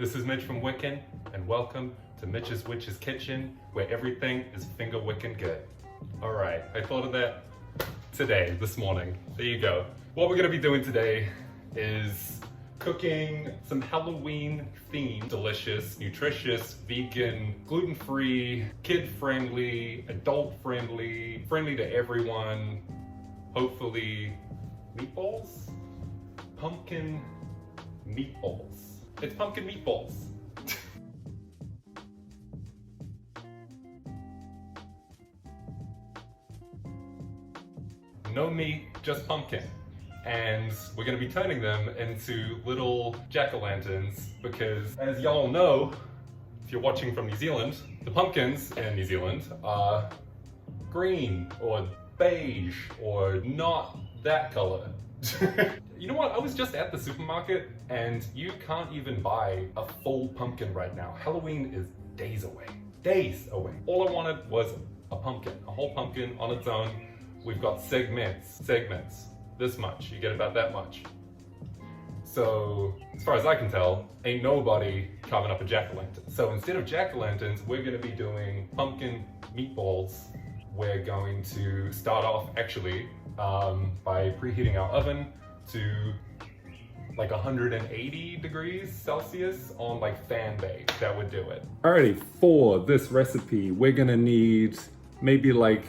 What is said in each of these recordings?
this is Mitch from Wiccan, and welcome to Mitch's Witch's Kitchen, where everything is finger wicking good. All right, I thought of that today, this morning. There you go. What we're gonna be doing today is cooking some Halloween-themed, delicious, nutritious, vegan, gluten-free, kid-friendly, adult-friendly, friendly to everyone, hopefully, meatballs? Pumpkin meatballs. It's pumpkin meatballs. No meat, just pumpkin. And we're gonna be turning them into little jack-o'-lanterns because, as y'all know, if you're watching from New Zealand, the pumpkins in New Zealand are green or beige or not that color. You know what? I was just at the supermarket and you can't even buy a full pumpkin right now. Halloween is days away. Days away. All I wanted was a pumpkin, a whole pumpkin on its own. We've got segments, this much. You get about that much. So, as far as I can tell, ain't nobody carving up a jack-o'-lantern. So instead of jack-o'-lanterns, we're gonna be doing pumpkin meatballs. We're going to start off actually by preheating our oven to like 180 degrees Celsius on like fan bake. That would do it. Alrighty, for this recipe, we're gonna need maybe like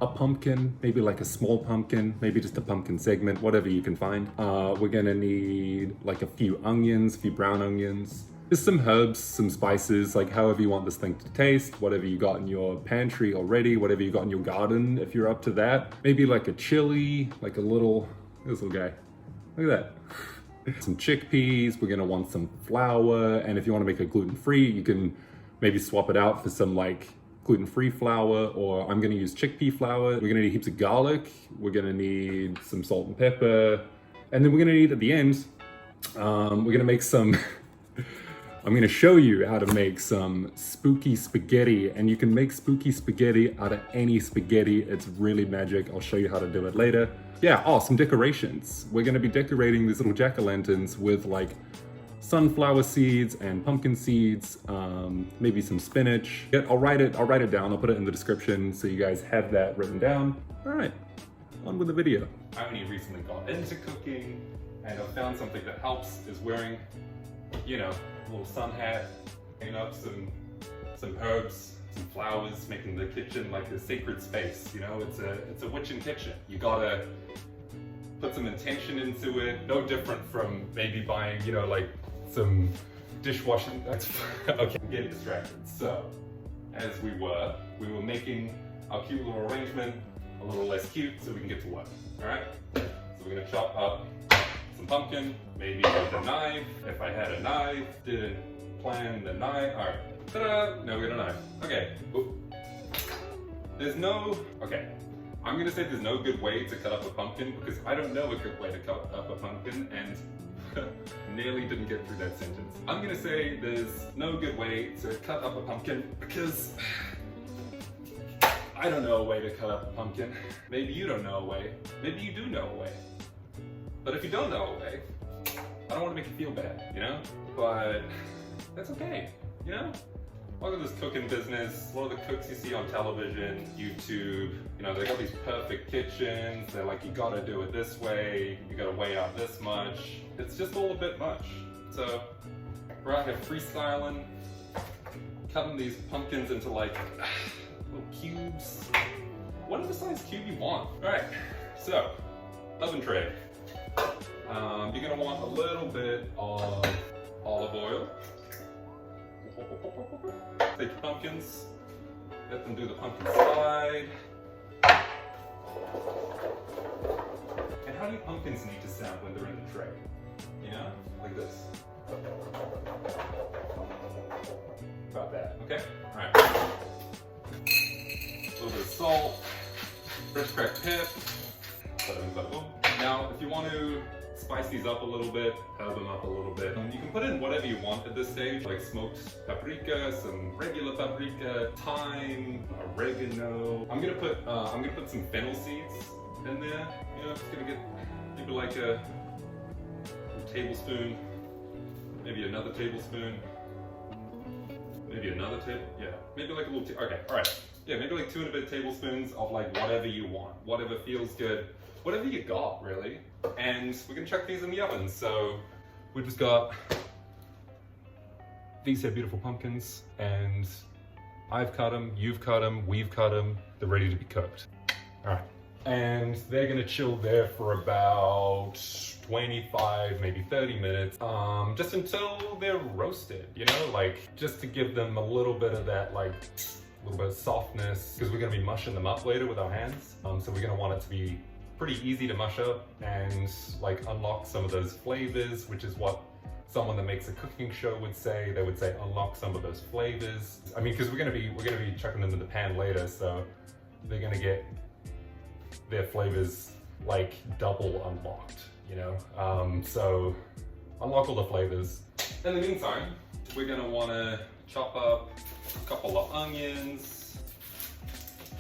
a pumpkin, maybe like a small pumpkin, maybe just a pumpkin segment, whatever you can find. We're gonna need like a few onions, a few brown onions, just some herbs, some spices, like however you want this thing to taste, whatever you got in your pantry already, whatever you got in your garden, if you're up to that. Maybe like a chili, like a little, this little guy, look at that. Some chickpeas, we're gonna want some flour, and if you wanna make it gluten-free, you can maybe swap it out for some like gluten-free flour, or I'm gonna use chickpea flour. We're gonna need heaps of garlic. We're gonna need some salt and pepper. And then we're gonna need, at the end, we're gonna make some, I'm gonna show you how to make some spooky spaghetti, and you can make spooky spaghetti out of any spaghetti. It's really magic. I'll show you how to do it later. Yeah, oh, some decorations. We're gonna be decorating these little jack-o'-lanterns with like sunflower seeds and pumpkin seeds, maybe some spinach. Yeah, I'll write it down. I'll put it in the description so you guys have that written down. All right, on with the video. I only recently got into cooking, and I found something that helps is wearing, you know, a little sun hat, hanging up some herbs, some flowers, making the kitchen like a sacred space. You know, it's a witching kitchen. You gotta put some intention into it. No different from maybe buying, you know, like some dishwashing. Okay, I'm getting distracted. So, as we were making our cute little arrangement a little less cute so we can get to work. All right. So we're gonna chop up some pumpkin, maybe with a knife. If I had a knife, didn't plan the knife. All right. Ta-da! Now we got a knife. Okay. Oop. Okay. I'm gonna say there's no good way to cut up a pumpkin because I don't know a good way to cut up a pumpkin, and nearly didn't get through that sentence. I'm gonna say there's no good way to cut up a pumpkin because I don't know a way to cut up a pumpkin. Maybe you don't know a way. Maybe you do know a way. But if you don't know a way, I don't want to make you feel bad, you know? But that's okay, you know? Look at this cooking business. A lot of the cooks you see on television, YouTube, you know, they got these perfect kitchens. They're like, you gotta do it this way. You gotta weigh out this much. It's just all a bit much. So we're out here freestyling, cutting these pumpkins into like little cubes. Whatever size cube you want. All right, so oven tray. You're gonna want a little bit of olive oil. Take your pumpkins, let them do the pumpkin slide. And how do pumpkins need to sound when they're in the tray? You know, like this. About that, okay? All right. A little bit of salt, fresh cracked pep. Now, if you want to spice these up a little bit, herb them up a little bit. You can put in whatever you want at this stage, like smoked paprika, some regular paprika, thyme, oregano. I'm gonna put some fennel seeds in there. You know, it's gonna get maybe like a tablespoon maybe another tablespoon, maybe another yeah, maybe like a little, okay, all right. Yeah, maybe like 2 and a bit tablespoons of like whatever you want, whatever feels good, whatever you got really. And we're gonna chuck these in the oven. So we just got these here beautiful pumpkins, and I've cut them, you've cut them, we've cut them, they're ready to be cooked. All right, and they're gonna chill there for about 25, maybe 30 minutes, just until they're roasted, you know, like just to give them a little bit of that, like a little bit of softness, because we're gonna be mushing them up later with our hands. So we're gonna want it to be pretty easy to mush up and like unlock some of those flavors, which is what someone that makes a cooking show would say. They would say unlock some of those flavors. I mean, because we're gonna be chucking them in the pan later, so they're gonna get their flavors like double unlocked, you know? So unlock all the flavors. In the meantime, we're gonna wanna chop up a couple of onions.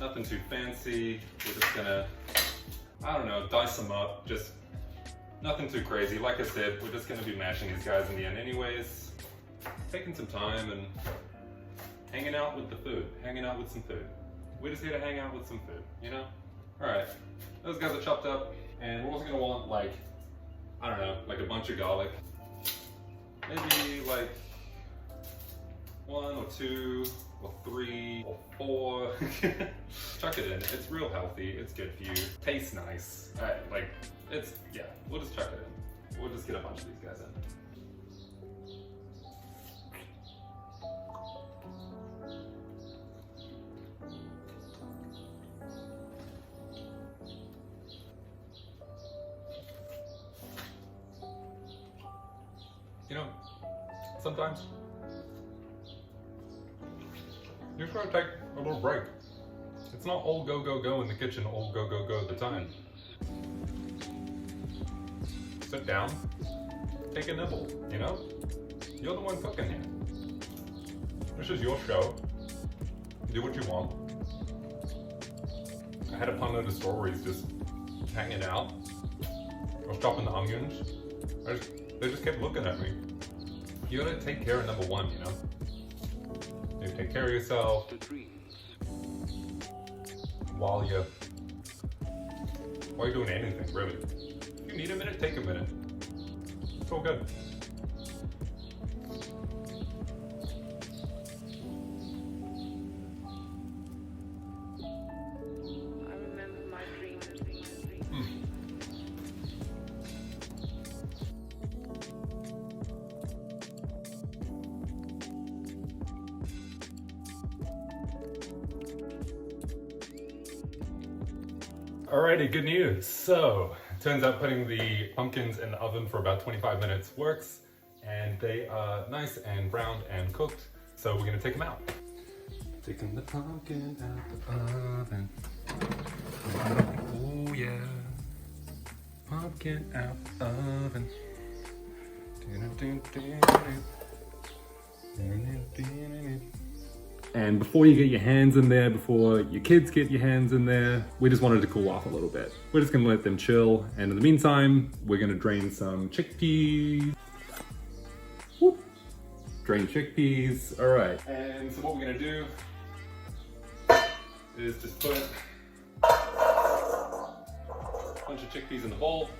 Nothing too fancy. We're just gonna, I don't know, dice them up. Just nothing too crazy. Like I said, we're just gonna be mashing these guys in the end anyways. Taking some time and hanging out with the food, hanging out with some food. We're just here to hang out with some food, you know? All right, those guys are chopped up, and we're also gonna want like, I don't know, like a bunch of garlic. Maybe like 1 or 2 or 3 or 4. Chuck it in. It's real healthy. It's good for you. Tastes nice. Like, it's, yeah, we'll just chuck it in. We'll just get a bunch of these guys in. You know, sometimes you just gotta take a little break. It's not all go, go, go in the kitchen, all go, go, go at the time. Sit down, take a nibble, you know? You're the one cooking here. This is your show. Do what you want. I had a pun of the stories just hanging out. I was chopping the onions. They just kept looking at me. You gotta take care of number 1, you know? You take care of yourself while you're doing anything, really. If you need a minute, take a minute. It's all good. Alrighty, good news. So, it turns out putting the pumpkins in the oven for about 25 minutes works, and they are nice and browned and cooked. So we're gonna take them out. Taking the pumpkin out the oven. Oh yeah. Pumpkin out the oven. And before you get your hands in there, before your kids get your hands in there, we just wanted to cool off a little bit. We're just gonna let them chill. And in the meantime, we're gonna drain some chickpeas. Whoop. Drain chickpeas, all right. And so what we're gonna do is just put a bunch of chickpeas in the bowl.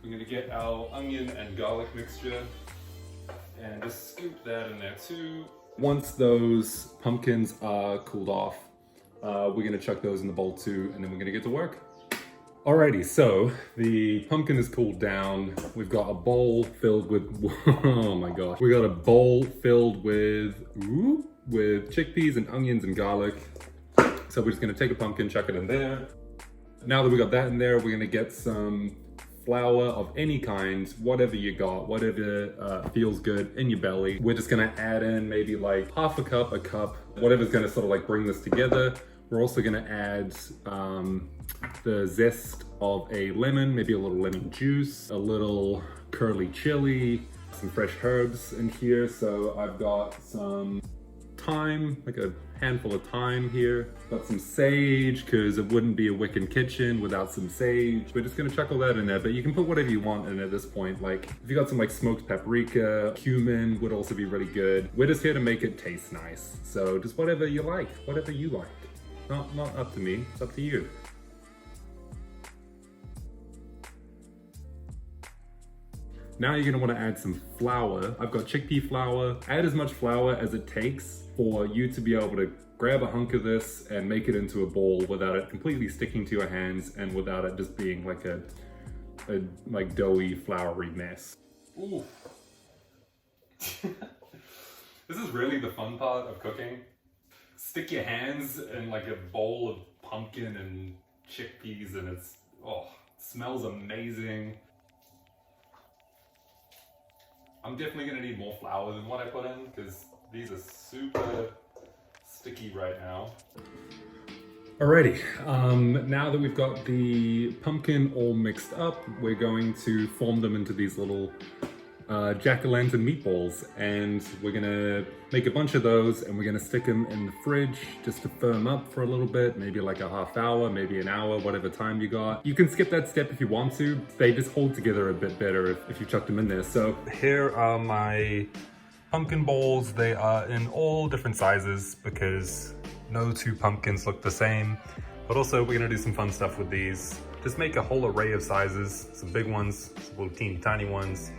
We're gonna get our onion and garlic mixture and just scoop that in there too. Once those pumpkins are cooled off, we're gonna chuck those in the bowl too, and then we're gonna get to work. Alrighty, so the pumpkin is cooled down. We've got a bowl filled with, oh my gosh. We got a bowl filled with chickpeas and onions and garlic. So we're just gonna take a pumpkin, chuck it in there. Now that we got that in there, we're gonna get some flour of any kind, whatever you got, whatever feels good in your belly. We're just gonna add in maybe like half a cup, whatever's gonna sort of like bring this together. We're also gonna add the zest of a lemon, maybe a little lemon juice, a little curly chili, some fresh herbs in here. So I've got some thyme, like a handful of thyme here. Got some sage, because it wouldn't be a Wiccan kitchen without some sage. We're just gonna chuck all that in there, but you can put whatever you want in at this point. Like, if you got some like smoked paprika, cumin would also be really good. We're just here to make it taste nice. So just whatever you like, whatever you like. Not up to me, it's up to you. Now you're gonna wanna add some flour. I've got chickpea flour. Add as much flour as it takes for you to be able to grab a hunk of this and make it into a ball without it completely sticking to your hands and without it just being like a like doughy, floury mess. Ooh. This is really the fun part of cooking. Stick your hands in like a bowl of pumpkin and chickpeas and it smells amazing. I'm definitely gonna need more flour than what I put in because these are super sticky right now. Alrighty, now that we've got the pumpkin all mixed up, we're going to form them into these little jack-o'-lantern meatballs, and we're gonna make a bunch of those and we're gonna stick them in the fridge just to firm up for a little bit, maybe like a half hour, maybe an hour, whatever time you got. You can skip that step if you want to. They just hold together a bit better if you chuck them in there. So here are my pumpkin bowls. They are in all different sizes because no two pumpkins look the same, but also we're gonna do some fun stuff with these. Just make a whole array of sizes, some big ones, some little teeny tiny ones,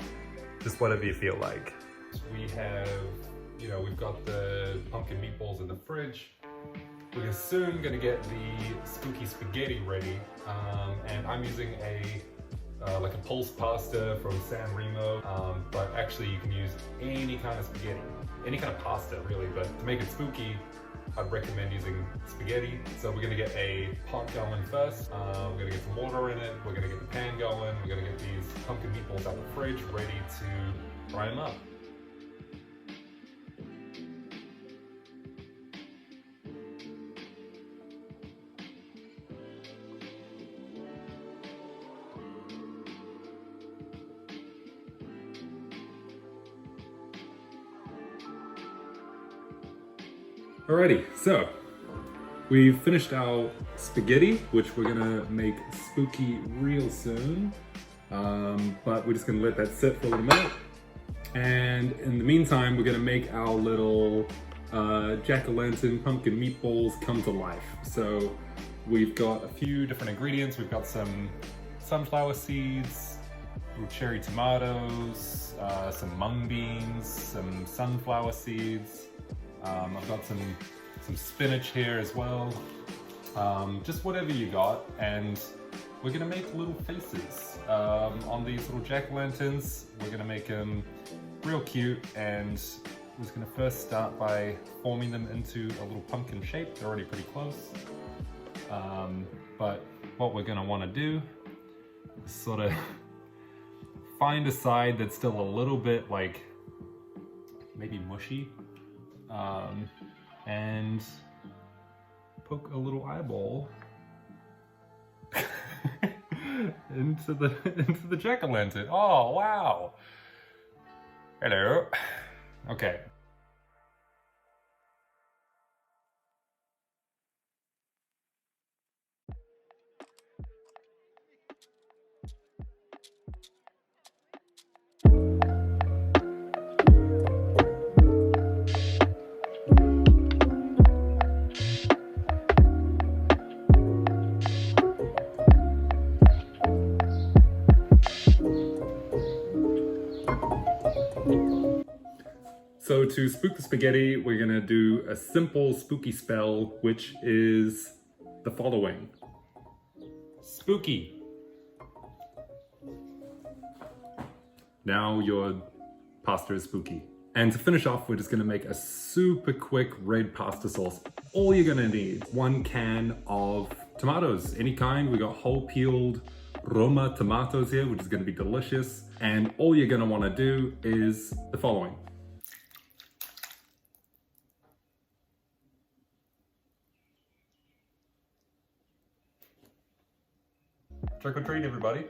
just whatever you feel like. We have, we've got the pumpkin meatballs in the fridge. We're soon gonna get the spooky spaghetti ready, and I'm using like a pulse pasta from San Remo, but actually you can use any kind of spaghetti, any kind of pasta really, but to make it spooky, I'd recommend using spaghetti. So we're gonna get a pot going first. We're gonna get some water in it. We're gonna get the pan going. We're gonna get these pumpkin meatballs out of the fridge ready to fry them up. Alrighty, so we've finished our spaghetti, which we're gonna make spooky real soon. But we're just gonna let that sit for a little minute. And in the meantime, we're gonna make our little jack-o'-lantern pumpkin meatballs come to life. So we've got a few different ingredients. We've got some sunflower seeds, little cherry tomatoes, some mung beans, some sunflower seeds. I've got some spinach here as well. Just whatever you got, and we're gonna make little faces on these little jack-o'-lanterns. We're gonna make them real cute, and we're just gonna first start by forming them into a little pumpkin shape. They're already pretty close. But what we're gonna wanna do is sort of find a side that's still a little bit like maybe mushy. And poke a little eyeball into the jack-o'-lantern. Oh wow! Hello. Okay. So to spook the spaghetti, we're gonna do a simple spooky spell, which is the following. Spooky. Now your pasta is spooky. And to finish off, we're just gonna make a super quick red pasta sauce. All you're gonna need, 1 can of tomatoes, any kind. We got whole peeled Roma tomatoes here, which is gonna be delicious. And all you're gonna wanna do is the following. Trick or treat, everybody.